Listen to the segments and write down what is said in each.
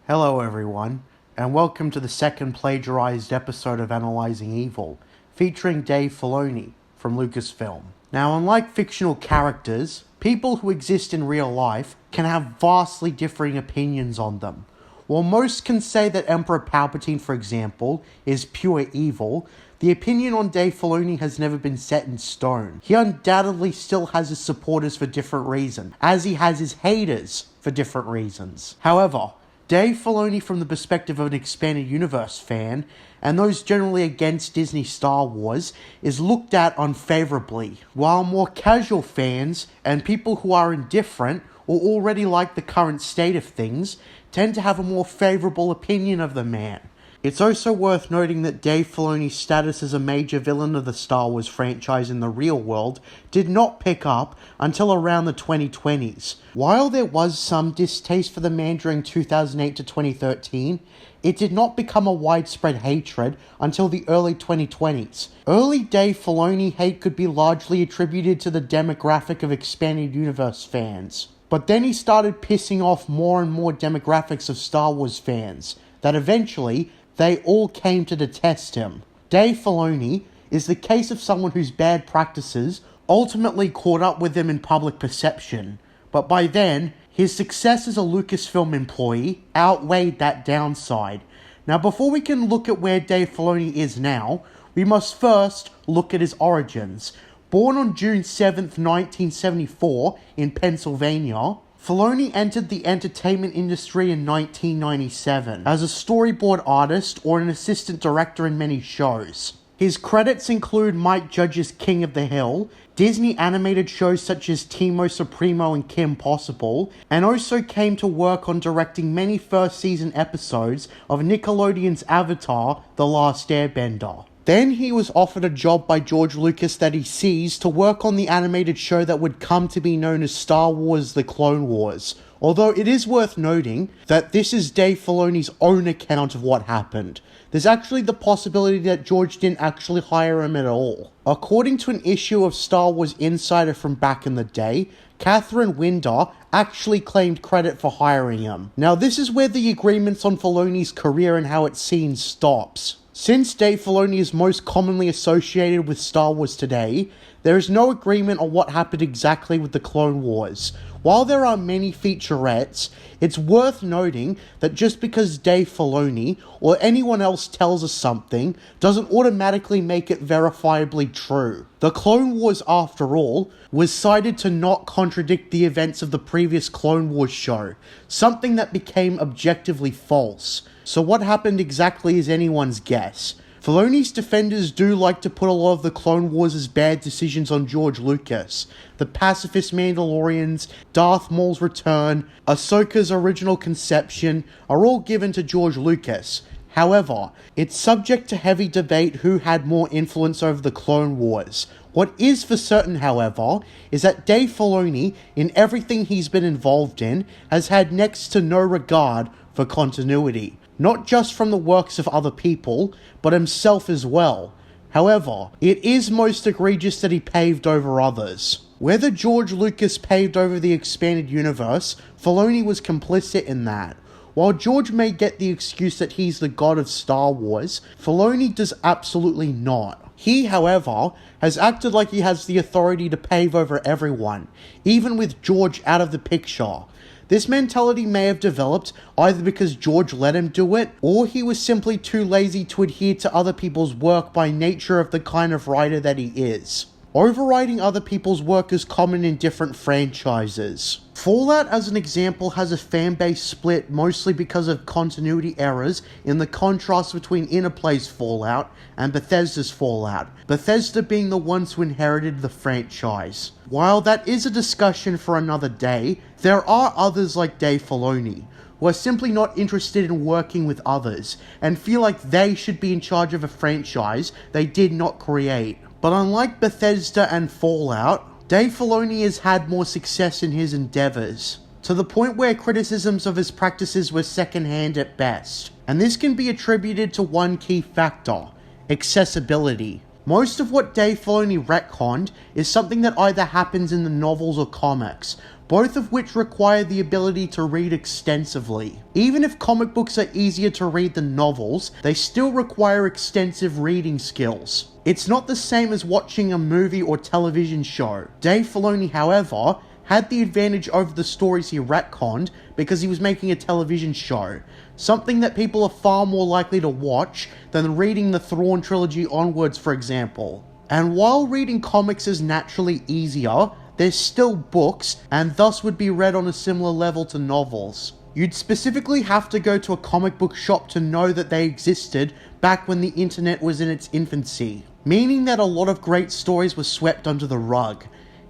Hello everyone, and welcome to the second plagiarized episode of Analyzing Evil, featuring Dave Filoni from Lucasfilm. Now, unlike fictional characters, people who exist in real life can have vastly differing opinions on them. While most can say that Emperor Palpatine, for example, is pure evil, the opinion on Dave Filoni has never been set in stone. He undoubtedly still has his supporters for different reasons, as he has his haters for different reasons. However, Dave Filoni, from the perspective of an expanded universe fan, and those generally against Disney Star Wars, is looked at unfavorably, while more casual fans and people who are indifferent or already like the current state of things tend to have a more favorable opinion of the man. It's also worth noting that Dave Filoni's status as a major villain of the Star Wars franchise in the real world did not pick up until around the 2020s. While there was some distaste for the man during 2008 to 2013, it did not become a widespread hatred until the early 2020s. Early Dave Filoni hate could be largely attributed to the demographic of expanded universe fans. But then he started pissing off more and more demographics of Star Wars fans, that eventually they all came to detest him. Dave Filoni is the case of someone whose bad practices ultimately caught up with him in public perception, but by then, his success as a Lucasfilm employee outweighed that downside. Now, before we can look at where Dave Filoni is now, we must first look at his origins. Born on June 7th, 1974 in Pennsylvania, Filoni entered the entertainment industry in 1997 as a storyboard artist or an assistant director in many shows. His credits include Mike Judge's King of the Hill, Disney animated shows such as Timo Supremo and Kim Possible, and also came to work on directing many first season episodes of Nickelodeon's Avatar, The Last Airbender. Then he was offered a job by George Lucas that he seized to work on the animated show that would come to be known as Star Wars: The Clone Wars. Although it is worth noting that this is Dave Filoni's own account of what happened. There's actually the possibility that George didn't actually hire him at all. According to an issue of Star Wars Insider from back in the day, Catherine Winder actually claimed credit for hiring him. Now, this is where the agreements on Filoni's career and how it's seen stops. Since Dave Filoni is most commonly associated with Star Wars today, there is no agreement on what happened exactly with the Clone Wars. While there are many featurettes, it's worth noting that just because Dave Filoni or anyone else tells us something doesn't automatically make it verifiably true. The Clone Wars, after all, was cited to not contradict the events of the previous Clone Wars show, something that became objectively false. So what happened exactly is anyone's guess. Filoni's defenders do like to put a lot of the Clone Wars' bad decisions on George Lucas. The pacifist Mandalorians, Darth Maul's return, Ahsoka's original conception are all given to George Lucas. However, it's subject to heavy debate who had more influence over the Clone Wars. What is for certain, however, is that Dave Filoni, in everything he's been involved in, has had next to no regard for continuity. Not just from the works of other people, but himself as well. However, it is most egregious that he paved over others. Whether George Lucas paved over the expanded universe, Filoni was complicit in that. While George may get the excuse that he's the god of Star Wars, Filoni does absolutely not. He, however, has acted like he has the authority to pave over everyone, even with George out of the picture. This mentality may have developed either because George let him do it, or he was simply too lazy to adhere to other people's work by nature of the kind of writer that he is. Overriding other people's work is common in different franchises. Fallout, as an example, has a fanbase split mostly because of continuity errors in the contrast between Interplay's Fallout and Bethesda's Fallout, Bethesda being the ones who inherited the franchise. While that is a discussion for another day, there are others like Dave Filoni, who are simply not interested in working with others, and feel like they should be in charge of a franchise they did not create. But unlike Bethesda and Fallout, Dave Filoni has had more success in his endeavors, to the point where criticisms of his practices were secondhand at best. And this can be attributed to one key factor: accessibility. Most of what Dave Filoni retconned is something that either happens in the novels or comics, both of which require the ability to read extensively. Even if comic books are easier to read than novels, they still require extensive reading skills. It's not the same as watching a movie or television show. Dave Filoni, however, had the advantage over the stories he retconned because he was making a television show, something that people are far more likely to watch than reading the Thrawn trilogy onwards, for example. And while reading comics is naturally easier, they're still books and thus would be read on a similar level to novels. You'd specifically have to go to a comic book shop to know that they existed back when the internet was in its infancy, meaning that a lot of great stories were swept under the rug.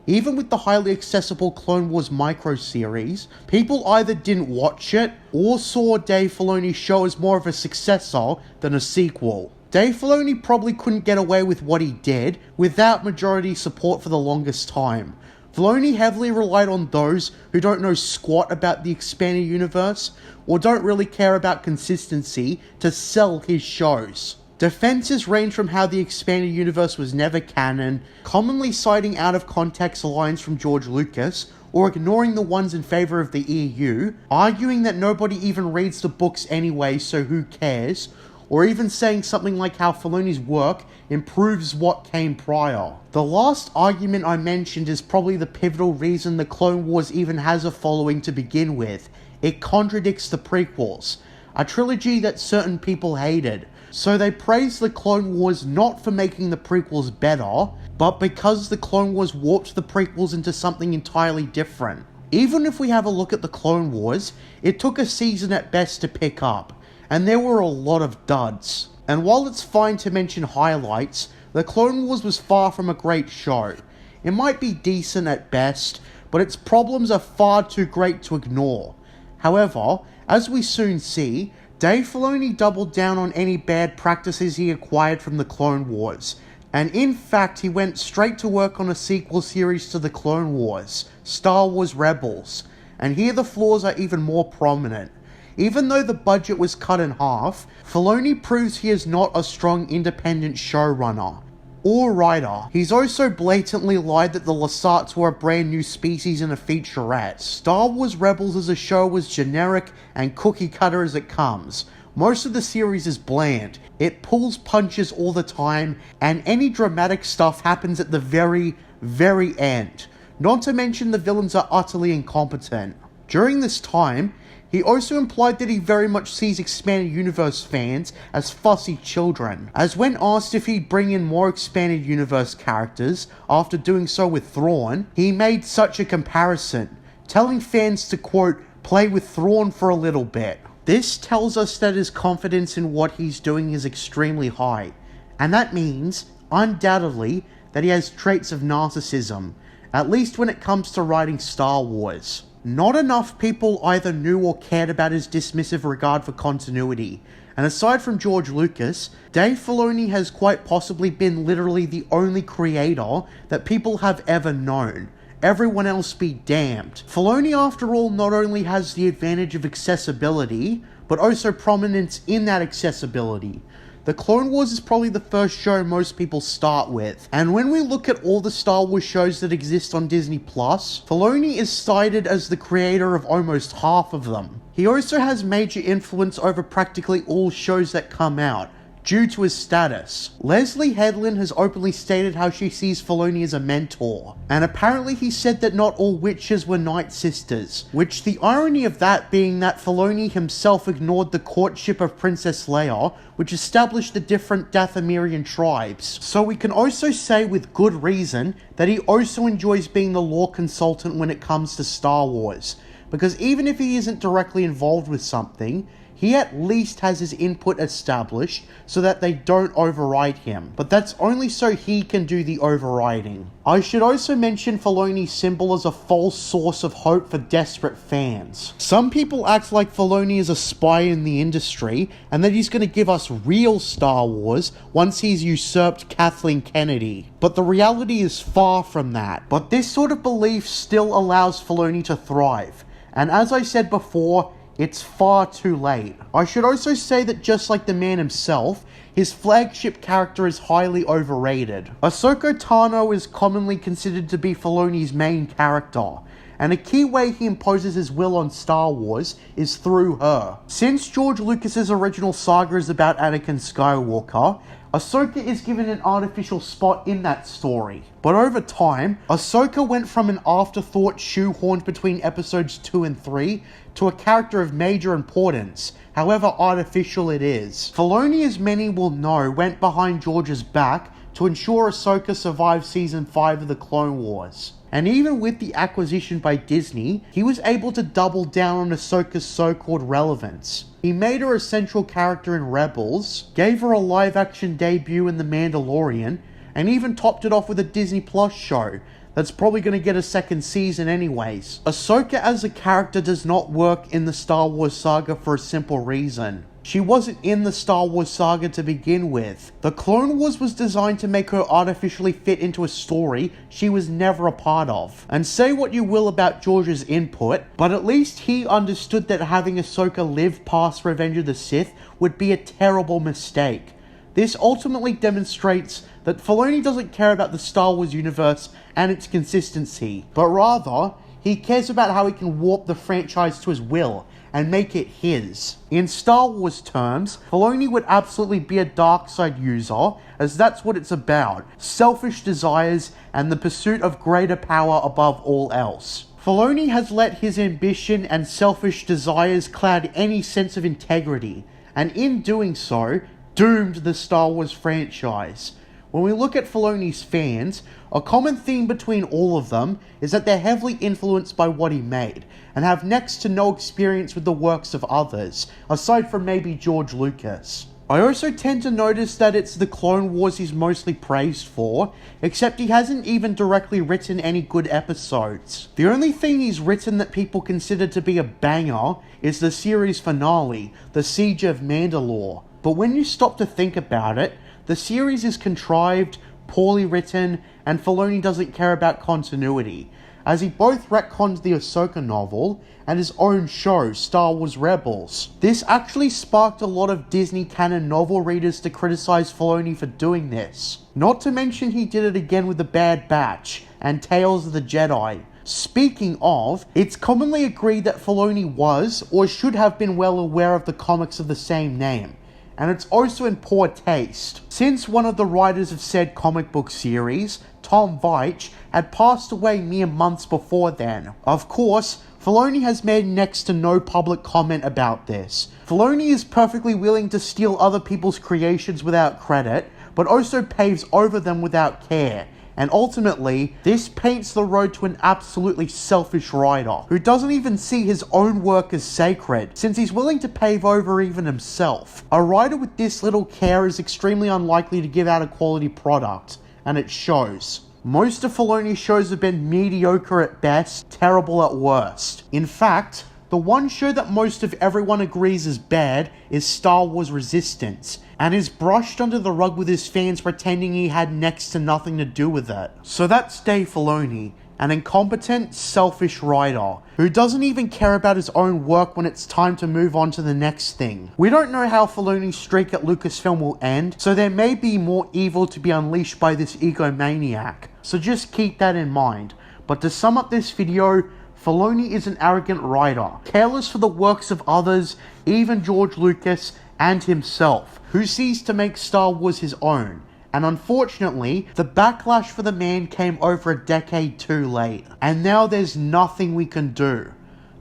Even with the highly accessible Clone Wars micro-series, people either didn't watch it or saw Dave Filoni's show as more of a successor than a sequel. Dave Filoni probably couldn't get away with what he did without majority support for the longest time. Filoni heavily relied on those who don't know squat about the expanded universe or don't really care about consistency to sell his shows. Defenses range from how the expanded universe was never canon, commonly citing out-of-context lines from George Lucas, or ignoring the ones in favour of the EU, arguing that nobody even reads the books anyway, so who cares, or even saying something like how Filoni's work improves what came prior. The last argument I mentioned is probably the pivotal reason the Clone Wars even has a following to begin with. It contradicts the prequels, a trilogy that certain people hated. So they praised the Clone Wars not for making the prequels better, but because the Clone Wars warped the prequels into something entirely different. Even if we have a look at the Clone Wars, it took a season at best to pick up, and there were a lot of duds. And while it's fine to mention highlights, the Clone Wars was far from a great show. It might be decent at best, but its problems are far too great to ignore. However, as we soon see, Dave Filoni doubled down on any bad practices he acquired from the Clone Wars, and in fact he went straight to work on a sequel series to the Clone Wars, Star Wars Rebels, and here the flaws are even more prominent. Even though the budget was cut in half, Filoni proves he is not a strong independent showrunner or writer. He's also blatantly lied that the Lasats were a brand new species in a featurette. Star Wars Rebels as a show was generic and cookie cutter as it comes. Most of the series is bland. It pulls punches all the time, and any dramatic stuff happens at the very, very end. Not to mention the villains are utterly incompetent. During this time, he also implied that he very much sees Expanded Universe fans as fussy children, as when asked if he'd bring in more Expanded Universe characters after doing so with Thrawn, he made such a comparison, telling fans to, quote, play with Thrawn for a little bit. This tells us that his confidence in what he's doing is extremely high, and that means, undoubtedly, that he has traits of narcissism, at least when it comes to writing Star Wars. Not enough people either knew or cared about his dismissive regard for continuity, and aside from George Lucas, Dave Filoni has quite possibly been literally the only creator that people have ever known. Everyone else be damned. Filoni, after all, not only has the advantage of accessibility, but also prominence in that accessibility. The Clone Wars is probably the first show most people start with, and when we look at all the Star Wars shows that exist on Disney+, Filoni is cited as the creator of almost half of them. He also has major influence over practically all shows that come out, due to his status. Leslie Headland has openly stated how she sees Filoni as a mentor, and apparently he said that not all witches were Night Sisters, which the irony of that being that Filoni himself ignored the courtship of Princess Leia, which established the different Dathomirian tribes. So we can also say with good reason that he also enjoys being the lore consultant when it comes to Star Wars, because even if he isn't directly involved with something, he at least has his input established so that they don't override him. But that's only so he can do the overriding. I should also mention Filoni's symbol as a false source of hope for desperate fans. Some people act like Filoni is a spy in the industry and that he's going to give us real Star Wars once he's usurped Kathleen Kennedy. But the reality is far from that. But this sort of belief still allows Filoni to thrive. And as I said before, it's far too late. I should also say that just like the man himself, his flagship character is highly overrated. Ahsoka Tano is commonly considered to be Filoni's main character, and a key way he imposes his will on Star Wars is through her. Since George Lucas's original saga is about Anakin Skywalker, Ahsoka is given an artificial spot in that story. But over time, Ahsoka went from an afterthought shoehorned between episodes 2 and 3 to a character of major importance, however artificial it is. Filoni, as many will know, went behind George's back to ensure Ahsoka survived Season 5 of the Clone Wars. And even with the acquisition by Disney, he was able to double down on Ahsoka's so-called relevance. He made her a central character in Rebels, gave her a live-action debut in The Mandalorian, and even topped it off with a Disney Plus show that's probably going to get a second season anyways. Ahsoka as a character does not work in the Star Wars saga for a simple reason. She wasn't in the Star Wars saga to begin with. The Clone Wars was designed to make her artificially fit into a story she was never a part of. And say what you will about George's input, but at least he understood that having Ahsoka live past Revenge of the Sith would be a terrible mistake. This ultimately demonstrates that Filoni doesn't care about the Star Wars universe and its consistency, but rather, he cares about how he can warp the franchise to his will and make it his. In Star Wars terms, Filoni would absolutely be a dark side user, as that's what it's about: selfish desires and the pursuit of greater power above all else. Filoni has let his ambition and selfish desires cloud any sense of integrity, and in doing so, doomed the Star Wars franchise. When we look at Filoni's fans, a common theme between all of them is that they're heavily influenced by what he made, and have next to no experience with the works of others, aside from maybe George Lucas. I also tend to notice that it's the Clone Wars he's mostly praised for, except he hasn't even directly written any good episodes. The only thing he's written that people consider to be a banger is the series finale, The Siege of Mandalore. But when you stop to think about it, the series is contrived, poorly written, and Filoni doesn't care about continuity, as he both retcons the Ahsoka novel and his own show, Star Wars Rebels. This actually sparked a lot of Disney canon novel readers to criticize Filoni for doing this. Not to mention he did it again with The Bad Batch and Tales of the Jedi. Speaking of, it's commonly agreed that Filoni was, or should have been, well aware of the comics of the same name, and it's also in poor taste, since one of the writers of said comic book series, Tom Veitch, had passed away mere months before then. Of course, Filoni has made next to no public comment about this. Filoni is perfectly willing to steal other people's creations without credit, but also paves over them without care. And ultimately, this paints the road to an absolutely selfish writer, who doesn't even see his own work as sacred, since he's willing to pave over even himself. A writer with this little care is extremely unlikely to give out a quality product, and it shows. Most of Filoni's shows have been mediocre at best, terrible at worst. In fact, the one show that most of everyone agrees is bad is Star Wars Resistance, and is brushed under the rug with his fans pretending he had next to nothing to do with it. So that's Dave Filoni, an incompetent, selfish writer, who doesn't even care about his own work when it's time to move on to the next thing. We don't know how Filoni's streak at Lucasfilm will end, so there may be more evil to be unleashed by this egomaniac. So just keep that in mind. But to sum up this video, Filoni is an arrogant writer, careless for the works of others, even George Lucas and himself, who sees to make Star Wars his own. And unfortunately, the backlash for the man came over a decade too late, and now there's nothing we can do.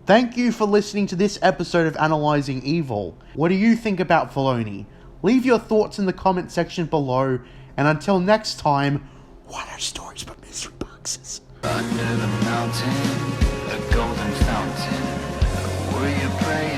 Thank you for listening to this episode of Analyzing Evil. What do you think about Filoni? Leave your thoughts in the comment section below, and until next time, what are stories but mystery boxes? Under the mountain, a golden fountain, were you praying?